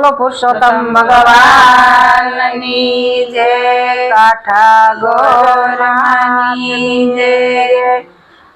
બોલો પુરુષોત્તમ ભગવાનની જય, કાઠા ગોરમાની જય।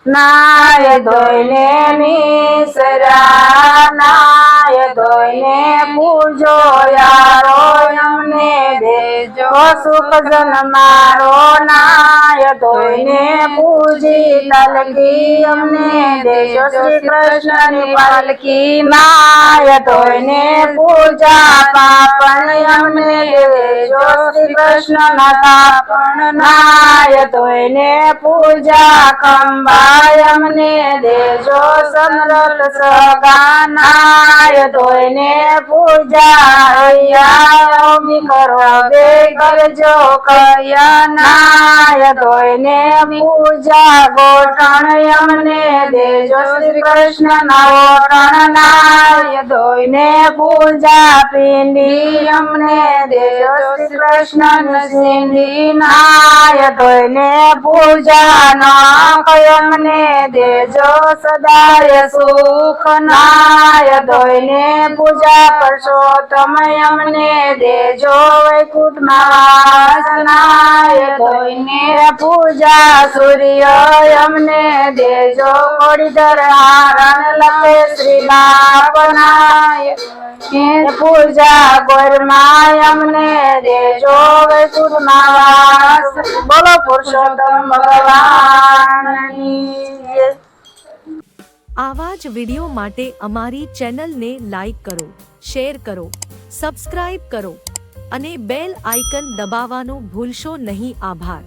નાય ધોઈને મિસરા, નાય ધોઈને પૂજો યારો, અમને દેજો સુખ જન્મારો। નાય ધોઈને પૂજી તલકી, અમને દેજો શ્રી કૃષ્ણની પાલકી। નાય ધોઈને પૂજા પાપણ, અમને દેજો શ્રી કૃષ્ણના તાપણ। નાય ધોઈને પૂજા ખંભાય, અમને દેજો સમરથ સગા। નાય ધોઈને પૂજા હૈયા, કરો બે કરજો કયા। નાય ધોઈને પૂજા ગોઠણ, અમને દેજો શ્રી કૃષ્ણના ઓઠણ। નાય ધોઈને પૂજા પિંડી, અમને દેજો શ્રી કૃષ્ણની સિંડી। નાય ધોઈને પૂજા નાક, અમને દેજો સદાય સુખ। નાય ધોઈને પૂજા પુરુષોત્તમ, અમને દેજો વૈકુંઠમાં વાસ। નાય ધોઈને પૂજા સૂર્ય, અમને દેજો કોડીધર હારણ લખે શ્રી બાપ। નાય પૂજા ગોરમાય, અમને દેજો વૈકુંઠમાં વાસ। બોલો પુરુષોત્તમ ભગવાનની જય। આવા જ વિડિયો માટે અમારી ચેનલને લાઈક કરો, શેર કરો, સબસ્ક્રાઇબ કરો અને બેલ આઇકન દબાવવાનું ભૂલશો નહીં। આભાર।